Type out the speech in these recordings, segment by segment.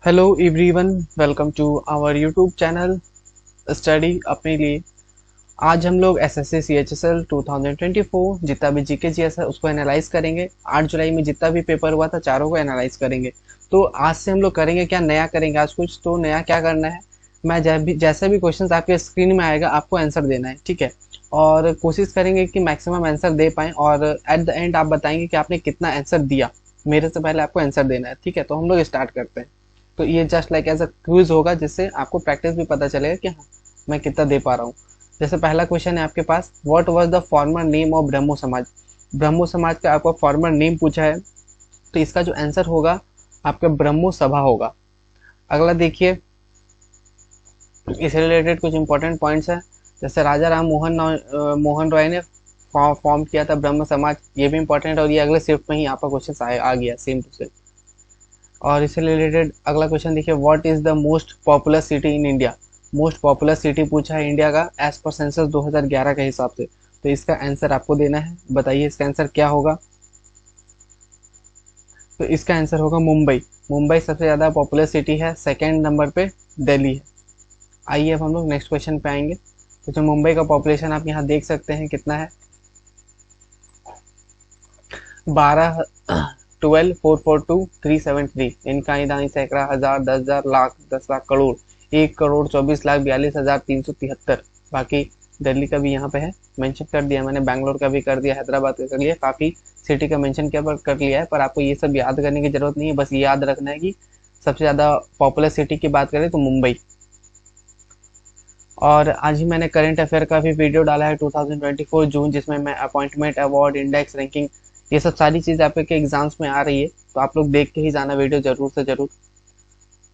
Hello everyone, welcome to our YouTube channel study अपने लिए। आज हम लोग एसएससी सीएचएसएल 2024 जितना भी जीके जीएस है उसको एनालाइज करेंगे। 8 जुलाई में जितना भी पेपर हुआ था चारों को एनालाइज करेंगे। तो आज से हम लोग करेंगे क्या, नया करेंगे आज कुछ। तो नया क्या करना है, मैं जैसे भी क्वेश्चन आपके स्क्रीन में आएगा आपको आंसर देना है, ठीक है। और कोशिश करेंगे कि मैक्सिमम आंसर दे पाएँ और एट द एंड आप बताएंगे कि आपने कितना आंसर दिया। मेरे से पहले आपको आंसर देना है, ठीक है। तो हम लोग स्टार्ट करते हैं। तो ये just like as a quiz होगा जिससे आपको प्रैक्टिस भी पता चलेगा कि हाँ मैं कितना दे पा रहा हूँ। जैसे पहला क्वेश्चन है आपके पास, what was the former name of Brahmo Samaj. Brahmo समाज का आपका फॉर्मर नेम पूछा है, तो इसका जो आंसर होगा आपका ब्रह्मो सभा होगा। अगला देखिए, इससे रिलेटेड कुछ इंपॉर्टेंट पॉइंट्स है। जैसे राजा राम मोहन रॉय ने फॉर्म किया था ब्रह्म समाज, ये भी इंपॉर्टेंट और ये अगले शिफ्ट में ही आपका क्वेश्चन आ गया सेम टू सेम। और इससे रिलेटेड अगला क्वेश्चन देखिए, what is the most popular city in India. Most popular city पूछा है इंडिया का एज पर सेंसस 2011 के हिसाब से। तो इसका आंसर आपको देना है, बताइए इसका आंसर क्या होगा। तो इसका आंसर होगा मुंबई। मुंबई सबसे ज्यादा पॉपुलर सिटी है, सेकेंड नंबर पे दिल्ली है। आइए अब हम लोग नेक्स्ट क्वेश्चन पे आएंगे। तो जो मुंबई का पॉपुलेशन आप यहाँ देख सकते हैं कितना है, 12 12,442,373। इनका ईदानी सैकड़ा, हजार, 10,000, लाख, 10 लाख, करोड़, 1,24,42,373। बाकी दिल्ली का भी यहाँ पे है, मेंशन कर दिया मैंने, बैंगलोर का भी कर दिया, हैदराबाद का कर लिया, काफी सिटी का मेंशन कर लिया है। पर आपको ये सब याद करने की जरूरत नहीं है, बस ये याद रखना है कि सबसे ज्यादा पॉपुलर सिटी की बात करें तो मुंबई। और आज ही मैंने करंट अफेयर का भी वीडियो डाला है 2024 जून, जिसमें मैं अपॉइंटमेंट, अवार्ड, इंडेक्स, रैंकिंग, ये सब सारी चीज आपके एग्जाम्स में आ रही है। तो आप लोग देख के ही जाना वीडियो जरूर से जरूर।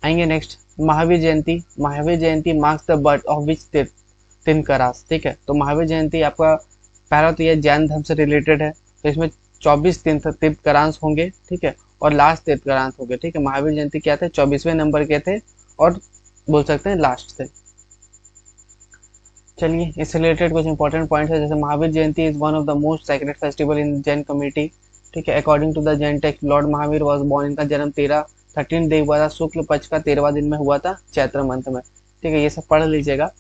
आएंगे next, Mahavir Jayanti. Mahavir Jayanti marks the birth of which tirthankaras, ठीक है। तो महावीर जयंती आपका पहला तो ये जैन धर्म से रिलेटेड है, तो इसमें 24 तीर्थंकरांस होंगे, ठीक है। और लास्ट तीर्थंकरांस होंगे, ठीक है। महावीर जयंती क्या थे, 24वें नंबर के थे और बोल सकते हैं लास्ट थे। चलिए इससे रिलेटेड कुछ इंपॉर्टेंट पॉइंट है। जैसे Mahavir Jayanti is one of the most sacred festival in Jain community, ठीक है। According to the Jain text, lord Mahavir was born, इनका जन्म 13 डे हुआ था, शुक्ल पक्ष का 13वां दिन में हुआ था, चैत्र मंथ में, ठीक है। ये सब पढ़ लीजिएगा।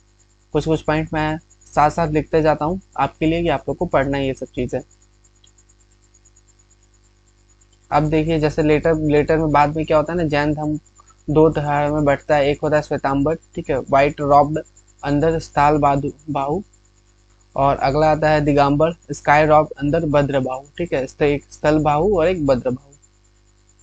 कुछ कुछ पॉइंट मैं साथ साथ लिखते जाता हूँ आपके लिए कि आप लोग को पढ़ना है ये सब चीजें। अब देखिए, जैसे लेटर लेटर में बाद में क्या होता है ना, जैन धर्म दो तरह में बढ़ता है। एक होता है श्वेतांबर, ठीक है, व्हाइट रॉब्ड, अंदर स्थाल बाहु। और अगला आता है दिगंबर, स्काई रॉक, अंदर भद्र बाहु, ठीक है। एक स्थल बाहु और एक भद्र बाहु।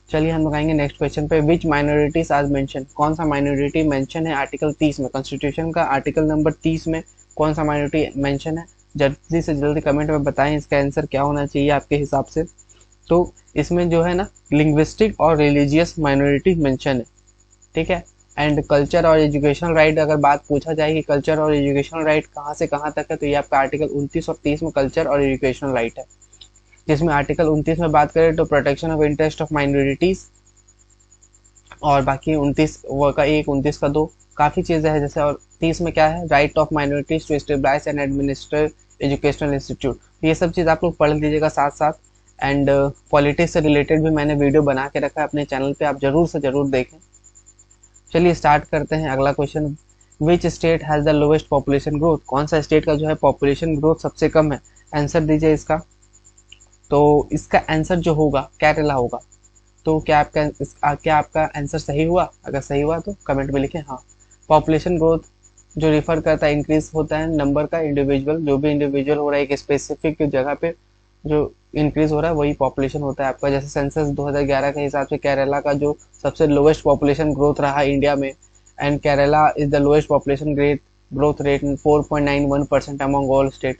चलिए हम लगाएंगे नेक्स्ट क्वेश्चन पे, विच माइनॉरिटीज आज मेंशन। कौन सा माइनॉरिटी मेंशन है आर्टिकल 30 में, कॉन्स्टिट्यूशन का आर्टिकल नंबर 30 में कौन सा माइनॉरिटी मेंशन है। जल्दी से जल्दी कमेंट में बताएं इसका आंसर क्या होना चाहिए आपके हिसाब से। तो इसमें जो है ना, लिंग्विस्टिक और रिलीजियस माइनॉरिटी मेंशन है, ठीक है। एंड कल्चर और एजुकेशनल राइट, अगर बात पूछा जाए कि कल्चर और एजुकेशनल राइट कहाँ से कहाँ तक है, तो ये आपका आर्टिकल 29 और 30 में कल्चर और एजुकेशनल राइट है। जिसमें आर्टिकल 29 में बात करें तो protection of interest of minorities, और बाकी 29 का 1, 29 का 2, काफी चीजें हैं। जैसे और 30 में क्या है, right of minorities to stabilise and administer educational institute. ये सब चीज आप लोग पढ़ लीजिएगा साथ साथ। एंड पॉलिटिक्स से रिलेटेड भी मैंने वीडियो बना के रखा है अपने चैनल पे, आप जरूर से जरूर देखें। चलिए स्टार्ट करते हैं अगला question, which state has the lowest population growth. कौन सा स्टेट का जो है पॉपुलेशन ग्रोथ सबसे कम है, आंसर दीजिए इसका। तो इसका आंसर जो होगा केरला होगा। तो क्या आपका आंसर सही हुआ, अगर सही हुआ तो कमेंट में लिखें हाँ। पॉपुलेशन ग्रोथ जो रिफर करता है, इंक्रीज होता है नंबर का, इंडिविजुअल जो भी इंडिविजुअल हो रहा है एक स्पेसिफिक जगह पे जो इंक्रीज हो रहा है वही पॉपुलेशन होता है आपका। जैसे सेंसस 2011 के हिसाब से केरला का जो सबसे लोएस्ट पॉपुलेशन ग्रोथ रहा इंडिया में, and Kerala is the lowest population growth rate 4.91% among all state.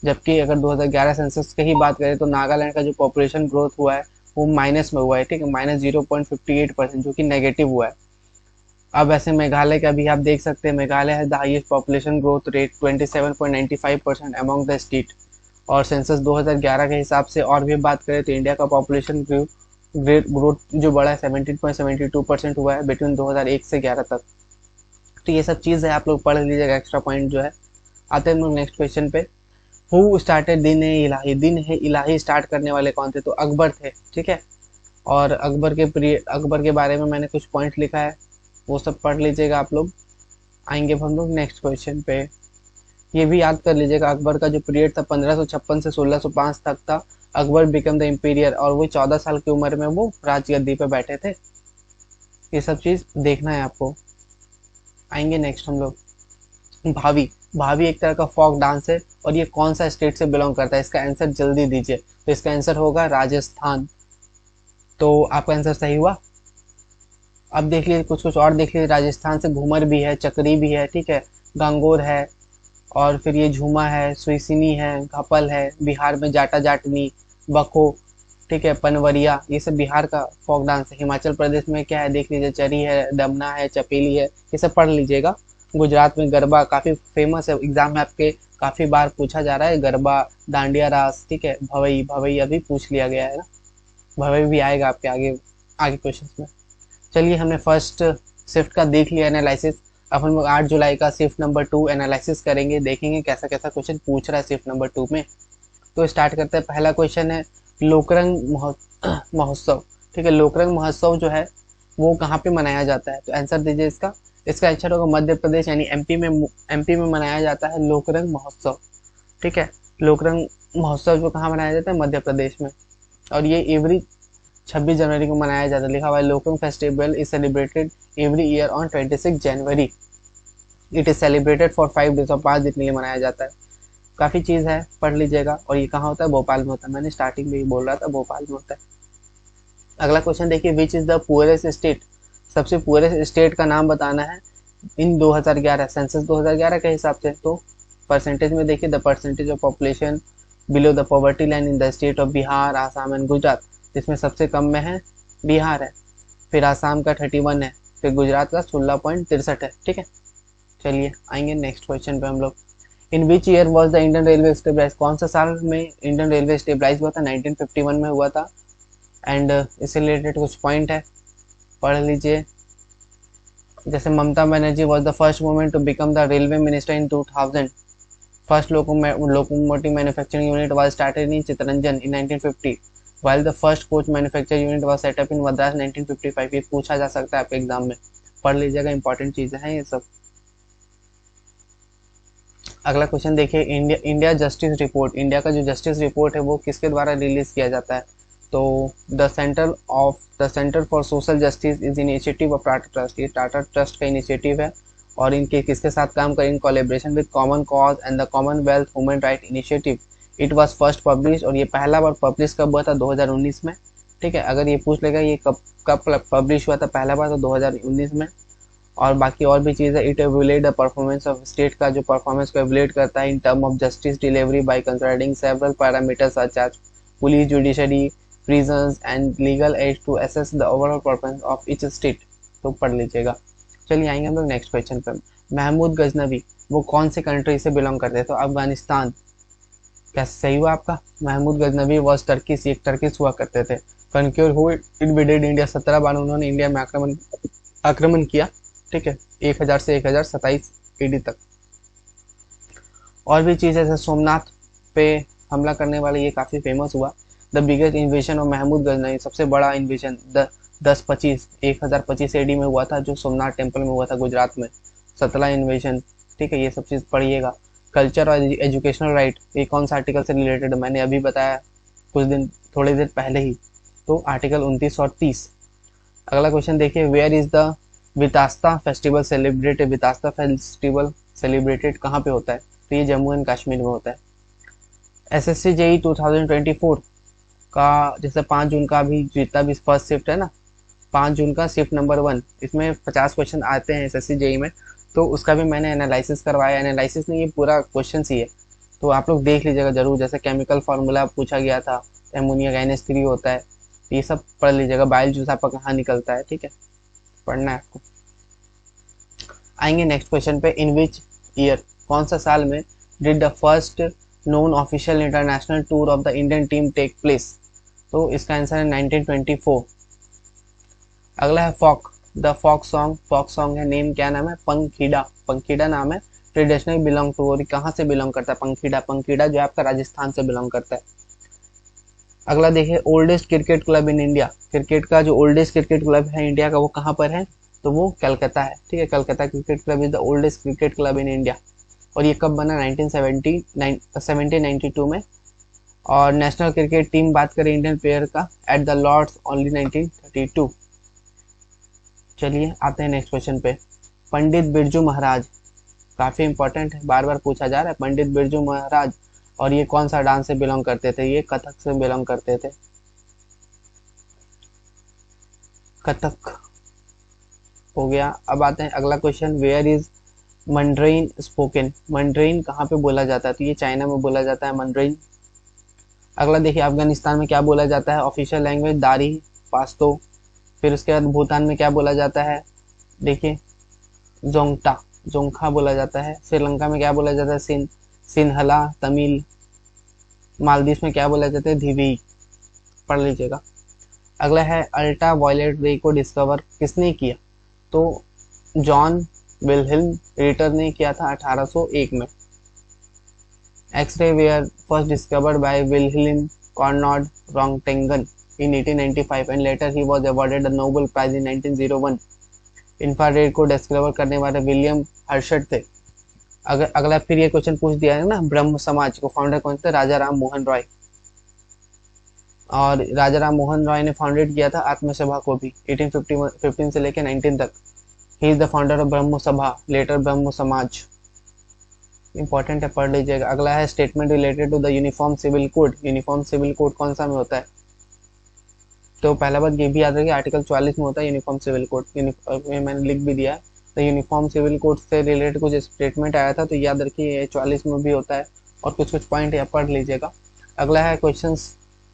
जबकि अगर 2011 सेंसस की ही बात करें तो नागालैंड का जो पॉपुलेशन ग्रोथ हुआ है वो माइनस में हुआ है, ठीक है, -0.58%, जो कि नेगेटिव हुआ है। अब ऐसे मेघालय का भी आप देख सकते हैं, मेघालय है the highest population growth rate 27.95% among the state. और सेंसस 2011 के हिसाब से और भी बात करें तो इंडिया का पॉपुलेशन ग्रोथ जो बड़ा है 17.72% हुआ है बिटवीन 2001 से 11 तक। तो ये सब चीज है, आप लोग पढ़ लीजिएगा, एक्स्ट्रा पॉइंट जो है। आते हैं लोग नेक्स्ट क्वेश्चन पे, हु स्टार्टेड दिन ए इलाही। दिन है इलाही स्टार्ट करने वाले कौन थे, तो अकबर थे, ठीक है। और अकबर के बारे में मैंने कुछ पॉइंट लिखा है। वो सब पढ़ लीजिएगा आप लोग। आएंगे हम लोग नेक्स्ट क्वेश्चन पे। ये भी याद कर लीजिएगा, अकबर का जो पीरियड था 1556 से 1605 तक था। अकबर बिकम द इम्पीरियर, और वो 14 साल की उम्र में वो राजगद्दी पे बैठे थे। ये सब चीज देखना है आपको। आएंगे नेक्स्ट हम लोग। भावी। भावी एक तरह का फोक डांस है, और ये कौन सा स्टेट से बिलोंग करता है, इसका आंसर जल्दी दीजिए। तो इसका आंसर होगा राजस्थान। तो आपका आंसर सही हुआ। अब देख लीजिए, कुछ कुछ और देख लीजिए। राजस्थान से घूमर भी है, चक्री भी है, ठीक है, गांगोर है, और फिर ये झूमा है, सुईसिनी है, घपल है। बिहार में जाटा जाटनी, बखो, ठीक है, पनवरिया, ये सब बिहार का फोक डांस है। हिमाचल प्रदेश में क्या है देख लीजिए, चरी है, डमना है, चपेली है, ये सब पढ़ लीजिएगा। गुजरात में गरबा काफी फेमस है, एग्जाम में आपके काफी बार पूछा जा रहा है, गरबा, दांडिया रास, ठीक है। भवई, भवई अभी पूछ लिया गया है ना, भवई भी आएगा आपके आगे आगे क्वेश्चन में। चलिए, हमने फर्स्ट शिफ्ट का देख लिया एनालिसिस। अब हम लोग 8 जुलाई का शिफ्ट नंबर 2 एनालिसिस करेंगे, देखेंगे कैसा कैसा क्वेश्चन पूछ रहा है शिफ्ट नंबर 2 में। तो स्टार्ट करते हैं। पहला क्वेश्चन है लोकरंग महोत्सव, ठीक है। लोकरंग महोत्सव जो है वो कहाँ पे मनाया जाता है, तो आंसर दीजिए इसका। इसका आंसर होगा मध्य प्रदेश, यानी एमपी में मनाया जाता है लोकरंग महोत्सव, ठीक है। लोकरंग महोत्सव जो कहाँ मनाया जाता है, मध्य प्रदेश में। और ये एवरी 26 जनवरी को मनाया जाता है। लिखा हुआ है Lokrang festival is celebrated every year on 26 January. It is celebrated for 5 days, और 5 दिन के लिए मनाया जाता है। काफी चीज है, पढ़ लीजिएगा। और ये कहाँ होता है, भोपाल में होता है। मैंने स्टार्टिंग में ही बोल रहा था, भोपाल में होता है। अगला क्वेश्चन देखिए, which is the poorest state. सबसे पुअरेस्ट स्टेट का नाम बताना है इन 2011 सेंसस 2011 के हिसाब से। तो परसेंटेज में देखिए, the percentage of population below the poverty line in the state of Bihar, Assam and Gujarat. जिसमें सबसे कम में है बिहार है, फिर आसाम का 31 है, फिर गुजरात का 16.63 है, ठीक है। चलिए आएंगे नेक्स्ट क्वेश्चन पे हम लोग। In which year was the Indian railway stabilize. कौन सा साल में इंडियन रेलवे स्टेबलाइज हुआ था, 1951 में हुआ था। एंड इससे रिलेटेड कुछ पॉइंट है, पढ़ लीजिए। जैसे Mamata Banerjee was the first women to become the railway minister in 2000। First locomotive manufacturing unit was started in Chittaranjan in 1950, while the first coach manufacturing unit was set up in Madras 1955। ये पूछा जा सकता है आपके एग्जाम में, पढ़ लीजिएगा, इंपॉर्टेंट चीजें हैं ये सब। अगला क्वेश्चन देखिए, इंडिया जस्टिस रिपोर्ट। इंडिया का जो जस्टिस रिपोर्ट है वो किसके द्वारा रिलीज किया जाता है, तो the centre for social justice is initiative of Tata trust. ये टाटा ट्रस्ट का इनिशिएटिव है, और इनके किसके साथ काम करें, in collaboration with common cause and the Commonwealth human right initiative. It was first publish, और ये पहला बार पब्लिश कब हुआ था, 2019 में, ठीक है। अगर ये पूछ लेगा ये कब पब्लिश हुआ था पहला बार, तो 2019 में। और बाकी और भी चीज़ है। It evaluate the performance of state का जो परफॉर्मेंस को एवुलेट करता है in term of justice delivery by considering several parameters such as police, judiciary, prisons and legal aid to assess the overall performance of each state. तो पढ़ लीजिएगा। चलिए आएंगे हम लोग नेक्स्ट क्वेश्चन पर। महमूद गजनवी वो कौन से कंट्री से बिलोंग करते हैं, तो अफगानिस्तान। क्या सही हुआ आपका। महमूद गजनवी वॉज टर्किश, एक टर्किश हुआ करते थे। कनक्योर हुए इन्वेडेड इंडिया, 17 बार उन्होंने इंडिया में आक्रमण किया, ठीक है, 1000 से 1027 AD तक। और भी चीज़ जैसे सोमनाथ पे हमला करने वाले, ये काफ़ी फेमस हुआ। The biggest invasion of Mahmud Ghaznavi, सबसे बड़ा इन्वेजन 1025 AD में हुआ था, जो सोमनाथ टेम्पल में हुआ था गुजरात में। 17 इन्वेजन, ठीक है, ये सब चीज़ पढ़िएगा। कल्चर और एजुकेशनल राइट, ये कौन सा आर्टिकल से रिलेटेड, मैंने अभी बताया थोड़ी देर पहले ही, तो आर्टिकल 29 और 30। अगला क्वेश्चन देखिए, where is the Vitasta festival celebrated. Vitasta festival celebrated कहाँ पे होता है, तो ये जम्मू एंड कश्मीर में होता है। SSC JEE 2024 का जैसे 5 जून का भी जितना भी फर्स्ट शिफ्ट है ना, 5 जून का शिफ्ट नंबर 1, इसमें 50 क्वेश्चन आते हैं SSC JEE में, तो उसका भी मैंने एनालिसिस करवाया। एनालिसिस नहीं, ये पूरा क्वेश्चन ही है, तो आप लोग देख लीजिएगा जरूर। जैसे केमिकल फार्मूला पूछा गया था, एमोनिया का NH3 होता है, ये सब पढ़ लीजिएगा। बाइल जूस आपका कहाँ निकलता है, ठीक है, पढ़ना है आपको। आएंगे नेक्स्ट क्वेश्चन पे। इन विच ईयर, कौन सा साल में did the first non official international tour of the Indian team take place, तो इसका आंसर है 1924। अगला है फॉक, द फॉक सॉन्ग है, नेम क्या नाम है, पंखीड़ा नाम है। ट्रेडिशनल बिलोंग टू, और कहाँ से बिलोंग करता है, पंखीड़ा जो आपका राजस्थान से बिलोंग करता है। अगला देखिए, oldest cricket club in India. Cricket का जो ओल्डेस्ट क्रिकेट क्लब है इंडिया का, वो कहाँ पर है, तो वो कलकत्ता है, ठीक है। Calcutta cricket club is the oldest cricket club in India, और ये कब बना, 1792 में। और नेशनल क्रिकेट टीम बात करें इंडियन प्लेयर का, एट द लॉर्ड्स ओनली 1932। चलिए आते हैं नेक्स्ट क्वेश्चन पे। पंडित बिरजू महाराज, काफी इंपॉर्टेंट है, बार बार पूछा जा रहा है। पंडित बिरजू महाराज, और ये कौन सा डांस से बिलोंग करते थे, ये कथक से बिलोंग करते थे, कथक हो गया। अब आते हैं अगला क्वेश्चन, वेयर इज मंड्रेन स्पोकन, मंड्रेन कहाँ पे बोला जाता है, तो ये चाइना में बोला जाता है मंड्रेन। अगला देखिए, अफगानिस्तान में क्या बोला जाता है, ऑफिशियल लैंग्वेज दारी पास्तो। फिर उसके बाद भूटान में क्या बोला जाता है, देखिए जोंगटा, जोंगखा बोला जाता है। श्रीलंका में क्या बोला जाता है, सिन्हला तमिल। मालदीव में क्या बोला जाता है, धिवी, पढ़ लीजिएगा। अगला है अल्ट्रा वायलेट रे को डिस्कवर किसने किया, तो जॉन विल्हेल्म रिटर ने किया था 1801 में। X-ray were first discovered by Wilhelm Conrad Roentgen in 1895 and later he was awarded the Nobel Prize in 1901। Infrared को डिस्कवर करने वाले विलियम हर्शट थे। अगला फिर ये क्वेश्चन पूछ दिया है ना, ब्रह्म समाज को फाउंडर कौन थे, राजा राम मोहन रॉय। और राजा राम मोहन रॉय ने फाउंडेड किया था आत्मसभा को भी 1815 से लेकर 19 तक। He is the founder of ब्रह्म सभा, लेटर ब्रह्म समाज। इंपॉर्टेंट है, पढ़ लीजिएगा। अगला है statement related to the uniform civil code, uniform civil code कौन सा में होता है, तो पहला बात ये भी याद रखिए, आर्टिकल 44 में होता है यूनिफॉर्म सिविल कोड। मैंने लिख भी दिया है, तो यूनिफॉर्म सिविल कोड से रिलेटेड कुछ स्टेटमेंट आया था, तो याद रखिए 44 में भी होता है, और कुछ कुछ पॉइंट यहाँ पढ़ लीजिएगा। अगला है क्वेश्चन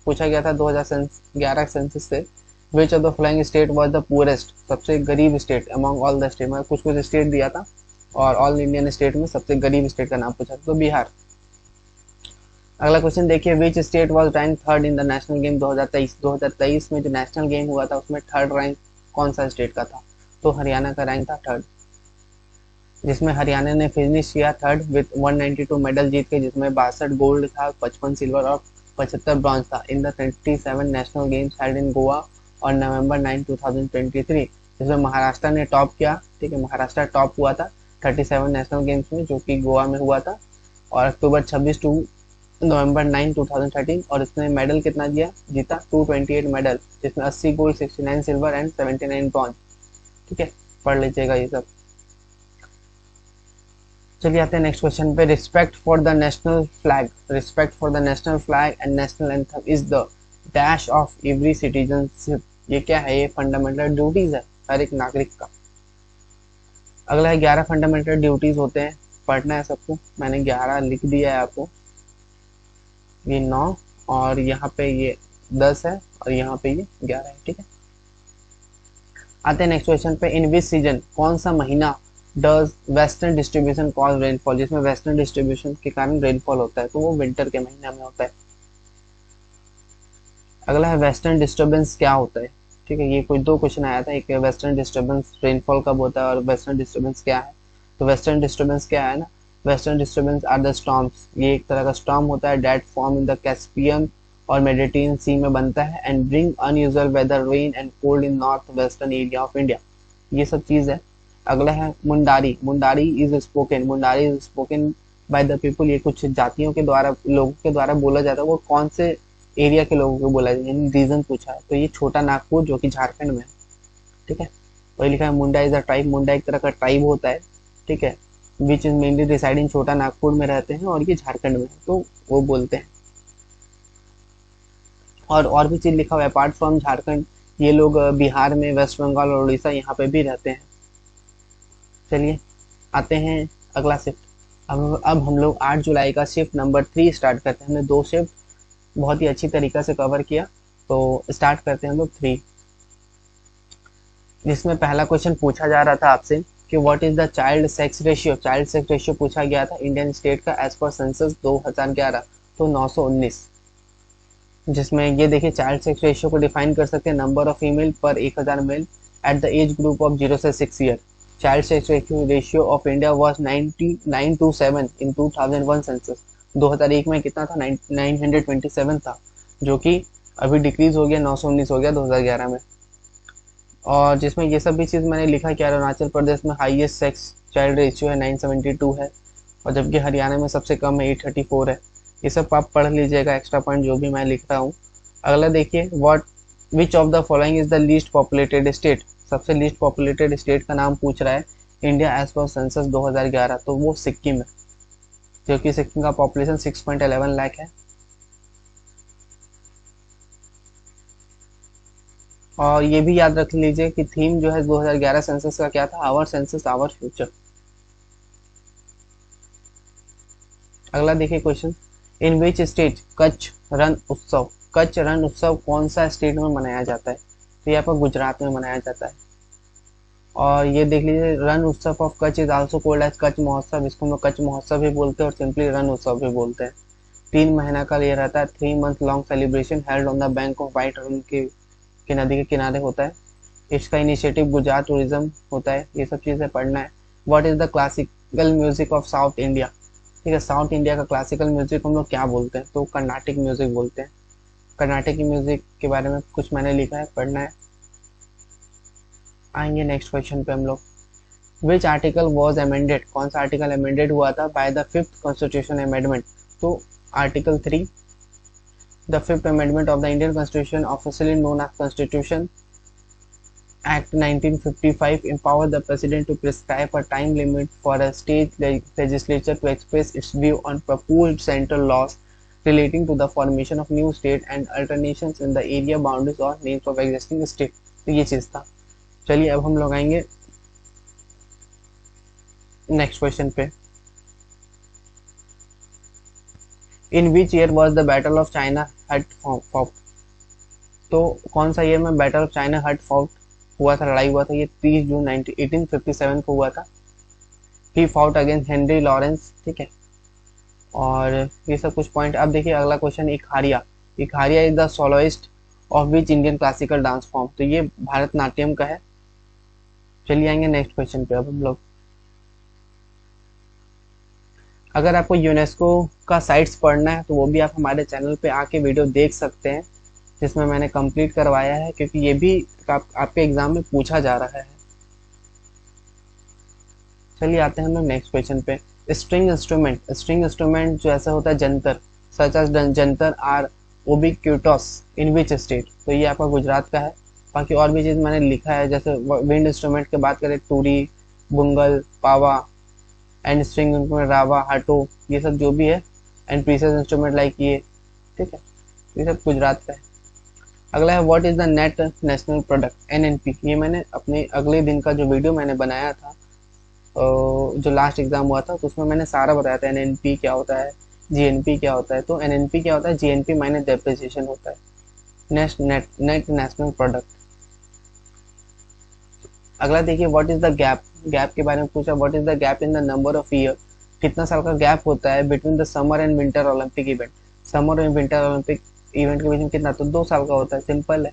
पूछा गया था 2011 सेंसस से, which of the following state was the poorest, सबसे गरीब state among all the state, मतलब कुछ कुछ स्टेट दिया था, और ऑल इंडियन स्टेट में सबसे गरीब स्टेट का नाम पूछा था, तो बिहार। अगला क्वेश्चन देखिए, which state was rank third in the national game 2023, 2023 में जो नेशनल गेम हुआ था उसमें थर्ड रैंक कौन सा स्टेट का था, तो हरियाणा का रैंक था थर्ड, जिसमें हरियाणा ने फिनिश किया थर्ड विद 192 मेडल जीत के, जिसमें 62 गोल्ड था, 55 सिल्वर और 75 ब्रॉन्ज था in the 27 national games held in Goa और November 9, 2023, जिसमें महाराष्ट्र ने टॉप किया, ठीक है, महाराष्ट्र टॉप हुआ था 37 नेशनल गेम्स में, जो कि गोवा में हुआ था, और अक्टूबर 26 टू November 9, 2013, और इसने मेडल कितना जीता 228 मेडल, जिसमें 80 गोल्ड, 69 सिल्वर एंड 79 ब्रॉन्ज, ठीक है, पढ़ लीजिएगा ये सब। चलिए आते हैं नेक्स्ट क्वेश्चन पे, respect for the national flag, respect for the national flag and national anthem is the dash of every citizenship, ये क्या है, ये फंडामेंटल ड्यूटीज है हर एक नागरिक का। अगला है 11 फंडामेंटल ड्यूटीज होते हैं, पढ़ना है सबको, मैंने 11 लिख दिया है आपको, ये 9 और यहाँ पे ये 10 है और यहाँ पे ये 11 है, ठीक है। आते हैं नेक्स्ट क्वेश्चन पे, इन विच सीजन, कौन सा महीना does western distribution cause rainfall, जिसमें वेस्टर्न डिस्ट्रीब्यूशन के कारण रेनफॉल होता है, तो वो विंटर के महीना में होता है। अगला है वेस्टर्न डिस्टर्बेंस क्या होता है, ठीक है, ये कोई दो क्वेश्चन आया था, एक वेस्टर्न डिस्टर्बेंस रेनफॉल कब होता है और वेस्टर्न डिस्टर्बेंस क्या है, तो वेस्टर्न डिस्टर्बेंस क्या है ना, western disturbance are the storms, ये एक तरह का स्टॉर्म होता है, that form in the Caspian और मेडिटेरियन सी में बनता है, and bring unusual weather, rain and cold in north western area of India, ये सब चीज है। अगला है Mundari, Mundari is spoken by the people, ये कुछ जातियों के द्वारा, लोगों के द्वारा बोला जाता है, वो कौन से एरिया के लोगों को बोला जाता है, रीजन पूछा है, तो ये छोटा नागपुर जो कि झारखंड में है, ठीक है। वही लिखा है मुंडा इज अ ट्राइब, मुंडा एक तरह का ट्राइब होता है, ठीक है, विच इज मेनली रिसाइडिंग, छोटा नागपुर में रहते हैं और ये झारखंड में, तो वो बोलते हैं। और भी चीज लिखा हुआ है, अपार्ट फ्रॉम झारखंड ये लोग बिहार में, वेस्ट बंगाल और उड़ीसा यहाँ पे भी रहते हैं। चलिए आते हैं अगला शिफ्ट, अब हम लोग 8 जुलाई का शिफ्ट नंबर 3 स्टार्ट करते हैं। हमने 2 शिफ्ट बहुत ही अच्छी तरीके से कवर किया, तो स्टार्ट करते हैं हम लोग 3, जिसमें पहला क्वेश्चन पूछा जा रहा था आपसे कि what is the child sex ratio, child sex ratio पूछा गया था इंडियन स्टेट का एज पर सेंसस 2011, तो 919, जिसमें ये देखिए चाइल्ड सेक्स रेशियो को डिफाइन कर सकते हैं, number of female per 1000 male at the age group of 0 से 6 year. Child sex ratio of India was 9:7 in 2001 census, 2001 में कितना था, 927 था, जो कि अभी डिक्रीज हो गया, 919 हो गया 2011 में। और जिसमें ये सब भी चीज़ मैंने लिखा कि अरुणाचल प्रदेश में हाईएस्ट सेक्स चाइल्ड रेशियो है 972 है, और जबकि हरियाणा में सबसे कम है 834 है। ये सब आप पढ़ लीजिएगा, एक्स्ट्रा पॉइंट जो भी मैं लिख रहा हूँ। अगला देखिए, what which of the following is the least populated state. सबसे लीस्ट पॉपुलेटेड स्टेट का नाम पूछ रहा है इंडिया एज पर सेंसस 2011, तो वो सिक्किम है, जो कि सिक्किम का पॉपुलेशन 6.11 लाख है। और ये भी याद रख लीजिए कि थीम जो है 2011 सेंसस का क्या था, आवर सेंसस आवर फ्यूचर। अगला देखिए question, in which state Kutch Rann Utsav. Kutch Rann उत्सव कौन सा स्टेट में मनाया जाता है, तो यहाँ पर गुजरात में मनाया जाता है। और ये देख लीजिए, Rann Utsav of Kutch is also called as Kutch Mahotsav, इसको हम कच्छ महोत्सव भी बोलते हैं और सिंपली रण उत्सव भी बोलते हैं। 3 महीना का ये रहता है, 3 month long celebration held on the bank of white रण के नदी के किनारे होता है। इसका इनिशिएटिव गुजरात टूरिज्म होता है। ये सब चीज़ें पढ़ना है। What is the classical music of south India. ठीक है, साउथ इंडिया का क्लासिकल म्यूजिक हम लोग क्या बोलते हैं, तो कर्नाटिक म्यूजिक बोलते हैं। कर्नाटकी म्यूजिक के बारे में कुछ मैंने लिखा है, पढ़ना है। आएंगे नेक्स्ट क्वेश्चन पे हम लोग, विच आर्टिकल वॉज अमेंडेड। कौन सा आर्टिकल अमेंडेड हुआ था by the 5th constitution amendment, तो article 3। The 5th amendment of the Indian constitution officially known as constitution Act 1955 empowered the president to prescribe a time limit for a state legislature to express its view on proposed central laws relating to the formation of new state and alternations in the area boundaries or names of existing state। तो ये चीज था। चलिए अब हम लोग आएंगे next question पे, in which year was the battle of Chinhat fought. तो कौन सा ईयर में battle of Chinhat fought हुआ था, लड़ाई हुआ था, ये 30 जून 1857 को हुआ था। ही फाउट अगेंस्ट हेनरी लॉरेंस। ठीक है, और ये सब कुछ पॉइंट। अब देखिए अगला question, Ekaharya. Ekaharya is the soloist of which Indian classical dance form, तो ये भारतनाट्यम का है। चलिए आएंगे नेक्स्ट क्वेश्चन पे अब हम लोग। अगर आपको यूनेस्को का साइट्स पढ़ना है तो वो भी आप हमारे चैनल पे आके वीडियो देख सकते हैं, जिसमें मैंने कंप्लीट करवाया है, क्योंकि ये भी आपके एग्जाम में पूछा जा रहा है। चलिए आते हैं हम लोग नेक्स्ट क्वेश्चन पे, स्ट्रिंग इंस्ट्रूमेंट। स्ट्रिंग इंस्ट्रूमेंट जो ऐसा होता है jantar, such as jantar are ubiquitous in which state, तो ये आपका गुजरात का है। बाकी और भी चीज़ मैंने लिखा है, जैसे विंड इंस्ट्रूमेंट की बात करें, टूरी, बुंगल, पावा, एंड स्ट्रिंग इंस्ट्रूमेंट रावा, हाटो, ये सब जो भी है, एंड प्रीसियस इंस्ट्रूमेंट लाइक ये। ठीक है, ये सब गुजरात का है। अगला है what is the net national product, NNP. ये मैंने अपने अगले दिन का जो वीडियो मैंने बनाया था, जो लास्ट एग्जाम हुआ था, तो उसमें मैंने सारा बताया था एनएनपी क्या होता है, जीएनपी क्या होता है। तो एनएनपी क्या होता है, जीएनपी माइनस डेप्रिसिएशन होता है, नेट नेशनल प्रोडक्ट। अगला देखिए, what is the gap. Gap के बारे में पूछा, what is the gap in the number of year. कितना साल का गैप होता है between the summer and winter Olympic event. Summer and winter Olympic event के बीच में कितना, तो 2 साल का होता है, सिंपल है।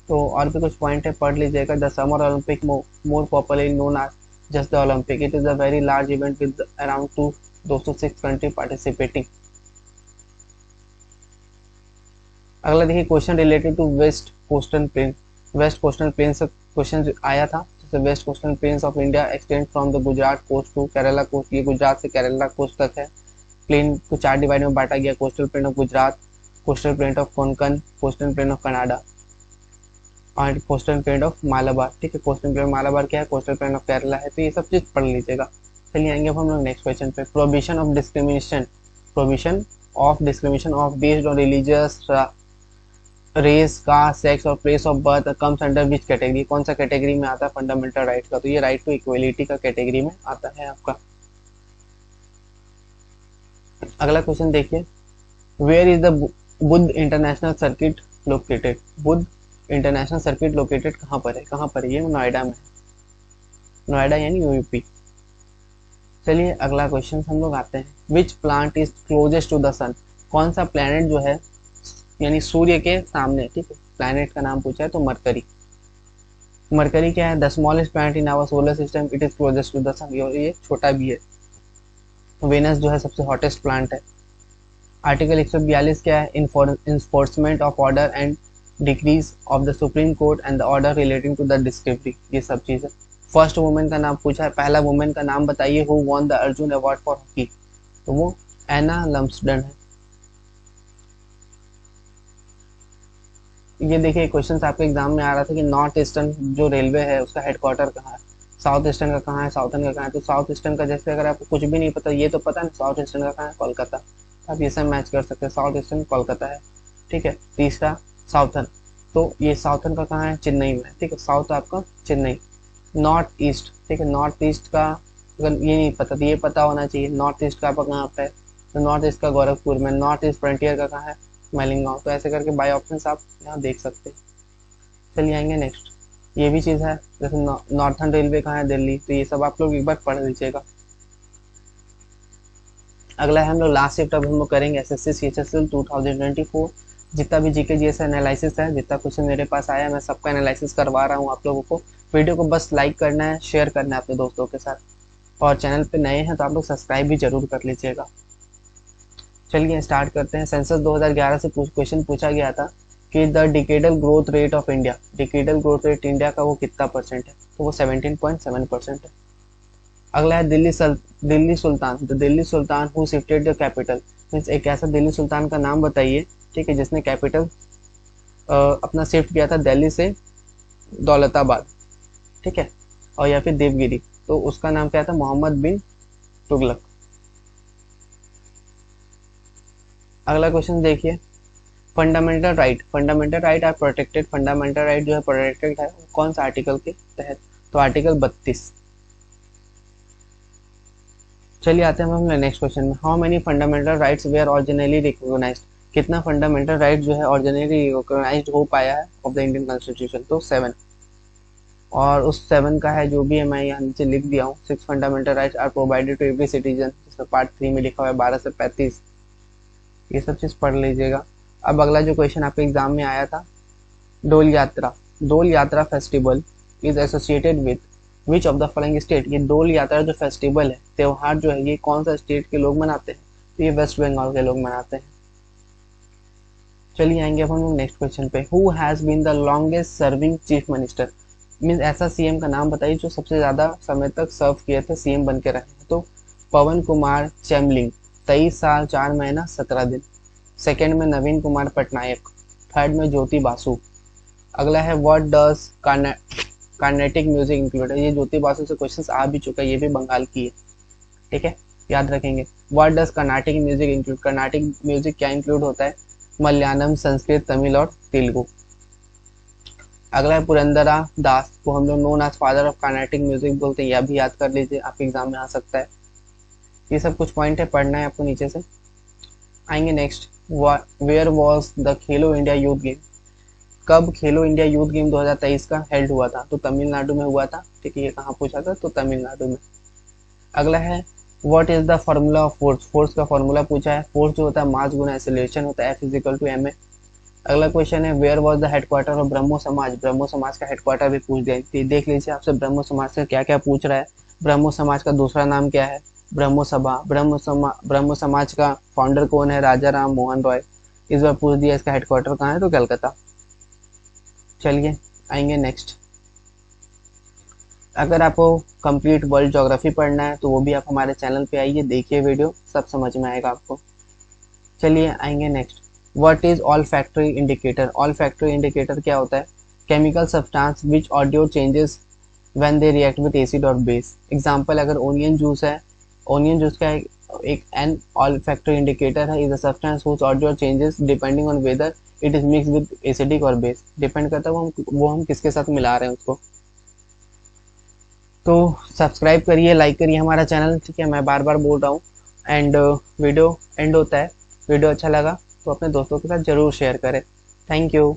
तो और भी कुछ पॉइंट है, पढ़ लीजिएगा। The summer Olympic more popularly known as just the Olympic, it is a very large event with around 206 country participating. अगला देखिए, question related to west coastal plain. West coastal plain से क्वेश्चन आया था, जैसे west coastal plains of India extend from the Gujarat coast to Kerala coast. ये गुजरात से Kerala coast तक है। प्लेन को 4 डिवाइड में बांटा गया, coastal plain of Gujarat, coastal plain of Konkan, coastal plain of Canada और कोस्टल प्लेन ऑफ मालाबार। ठीक है, कोस्टल प्लेन मालाबार क्या है, कोस्टल प्लेन ऑफ केरला है। तो ये सब चीज पढ़ लीजिएगा। चलिए आएंगे अब हम लोग नेक्स्ट क्वेश्चन पे, prohibition of discrimination. Prohibition of discrimination of based on religious, race, caste, sex और place of birth comes under which category. कौन सा कैटेगरी में आता है फंडामेंटल राइट का, तो ये राइट टू इक्वलिटी का कैटेगरी में आता है आपका। अगला क्वेश्चन देखिए, where is the Buddh international circuit located. Buddh international circuit located कहाँ पर है, कहाँ पर है, ये नोएडा में, नोएडा यानी यूपी। चलिए अगला क्वेश्चन हम लोग आते हैं, which plant is closest to the sun. कौन सा प्लैनेट जो है यानी सूर्य के सामने, ठीक है, प्लैनेट का नाम पूछा है तो मरकरी। मरकरी क्या है, the smallest planet in our solar system, it is closest to the sun, ये छोटा भी है। वेनस जो है सबसे हॉटेस्ट प्लांट है। आर्टिकल 142 क्या है, enforcement of order and decrees of the supreme court and the order relating to the discovery, ये सब चीजें। फर्स्ट वुमेन का नाम पूछा है, पहला वुमेन का नाम बताइए who won the Arjun award for hockey, तो वो एना लम्सडन है। ये देखिए क्वेश्चन आपके एग्जाम में आ रहा था कि नॉर्थ ईस्टर्न जो रेलवे है उसका हेडक्वार्टर कहाँ है, साउथ ईस्टर्न का कहाँ है, साउथर्न का कहाँ है। तो साउथ ईस्टर्न का जैसे अगर आपको कुछ भी नहीं पता, ये तो पता है साउथ ईस्टर्न का कहाँ है, कोलकाता, आप ये सब मैच कर सकते हैं, साउथ ईस्टर्न कोलकाता है, ठीक है। तीसरा साउथर्न, तो ये साउथर्न का कहाँ है, चेन्नई में, ठीक है, साउथ आपका चेन्नई। नॉर्थ ईस्ट, ठीक है, नॉर्थ ईस्ट का अगर ये नहीं पता तो ये पता होना चाहिए, नॉर्थ ईस्ट का आपका कहाँ पे है, तो नॉर्थ ईस्ट का गोरखपुर में। नॉर्थ ईस्ट फ्रंटियर का कहाँ है, मैलिंगांव। तो ऐसे करके बाय ऑप्शन आप यहाँ देख सकते हैं। चलिए आएंगे नेक्स्ट, ये भी चीज़ है, जैसे नॉर्थर्न रेलवे कहाँ है, दिल्ली, तो ये सब आप लोग एक बार पढ़ लीजिएगा। अगला है हम लोग लास्ट शिफ्ट अब हम लोग करेंगे एसएससी सीएचएसएल 2024। जितना भी जीके जीएस एनालिसिस है, जितना क्वेश्चन मेरे पास आया मैं सबका एनालिसिस करवा रहा हूँ आप लोगों को। वीडियो को बस लाइक करना है, शेयर करना है अपने दोस्तों के साथ, और चैनल पे नए हैं तो आप लोग सब्सक्राइब भी जरूर कर लीजिएगा। चलिए स्टार्ट करते हैं। सेंसस 2011 से क्वेश्चन पूछा गया था कि the decadal growth rate of India, decadal growth rate India का वो कितना परसेंट है, तो वो 17.7% है। अगला है Delhi sultan, the Delhi sultan who shifted the capital, means एक ऐसा दिल्ली सुल्तान का नाम बताइए, ठीक है, जिसने कैपिटल अपना शिफ्ट किया था दिल्ली से दौलताबाद, ठीक है, और या फिर देवगिरी, तो उसका नाम क्या था, मोहम्मद बिन तुगलक। अगला क्वेश्चन देखिए, fundamental right are protected, fundamental right जो है प्रोटेक्टेड है कौन सा आर्टिकल के तहत, तो आर्टिकल 32। चलिए आते हैं हम नेक्स्ट क्वेश्चन में, how many fundamental rights were originally recognised, कितना फंडामेंटल राइट जो है ओरिजिनली रिकॉग्नाइज्ड हो पाया है ऑफ द इंडियन कॉन्स्टिट्यूशन, तो 7। और उस 7 का है जो भी है मैं यहाँ नीचे लिख दिया हूँ, 6 fundamental rights are provided to every citizen, जिसमें पार्ट 3 में लिखा हुआ है 12 से 35, ये सब चीज पढ़ लीजिएगा। अब अगला जो क्वेश्चन आपके एग्जाम में आया था, डोल यात्रा festival is associated with which of the following state, ये डोल यात्रा जो फेस्टिवल है, त्योहार जो है, ये कौन सा स्टेट के लोग मनाते हैं, तो ये वेस्ट बंगाल के लोग मनाते हैं। चलिए आएंगे अब हम नेक्स्ट क्वेश्चन पे, who has been the longest serving chief minister, means ऐसा सीएम का नाम बताइए जो सबसे ज्यादा समय तक सर्व किए थे, सीएम बन के रहे, तो पवन कुमार चैमलिंग 23 साल 4 महीना 17 दिन। सेकेंड में नवीन कुमार पटनायक, थर्ड में ज्योति बासु। अगला है what does Carnatic music include, ये ज्योति बासु से क्वेश्चन आ भी चुका है, ये भी बंगाल की है, ठीक है, याद रखेंगे। What does Carnatic music include, Carnatic music क्या इंक्लूड होता है, मलयालम, संस्कृत, तमिल और तेलुगु। अगला है पुरंदरा दास, को हम लोग known as father of Carnatic music बोलते हैं, यह भी याद कर लीजिए, आपके एग्जाम में आ सकता है। ये सब कुछ पॉइंट है, पढ़ना है आपको नीचे से। आएंगे next, where was the Khelo India youth game, कब खेलो इंडिया यूथ गेम 2023 का हेल्ड हुआ था, तो तमिलनाडु में हुआ था, ठीक है, ये कहाँ पूछा था, तो तमिलनाडु में। अगला है what is the formula of force, force का फॉर्मूला पूछा है, फोर्स जो होता है मास गुना एक्सेलरेशन होता है, F=ma। अगला क्वेश्चन है where was the headquarter of Brahmo Samaj, Brahmo समाज का हेडक्वार्टर भी पूछ दिया, देख लीजिए आपसे ब्रह्मो समाज से क्या क्या पूछ रहा है। ब्रह्मो समाज का दूसरा नाम क्या है, ब्रह्मो सभा। ब्रह्मो समाज का फाउंडर कौन है, राजा राम मोहन रॉय। इस बार पूछ दिया इसका हेडक्वार्टर कहाँ है, तो कलकत्ता। चलिए आएंगे नेक्स्ट, अगर आपको कंप्लीट वर्ल्ड ज्योग्राफी पढ़ना है तो वो भी आप हमारे चैनल पे आइए, देखिए वीडियो, सब समझ में आएगा आपको। चलिए आएंगे next, what is all factory indicator, all factory indicator क्या होता है, chemical substance which audio changes when they react with acid और बेस। एग्जांपल अगर ओनियन जूस है, ओनियन जूस का एक एन ऑल फैक्ट्री इंडिकेटर है, is a substance which audio changes depending on whether it is mix with acidic और base, depend करता है वो हम किसके साथ मिला रहे हैं उसको। तो सब्सक्राइब करिए, लाइक करिए हमारा चैनल, ठीक है, मैं बार बार बोल रहा हूँ। एंड वीडियो एंड होता है, वीडियो अच्छा लगा तो अपने दोस्तों के साथ जरूर शेयर करें। Thank you.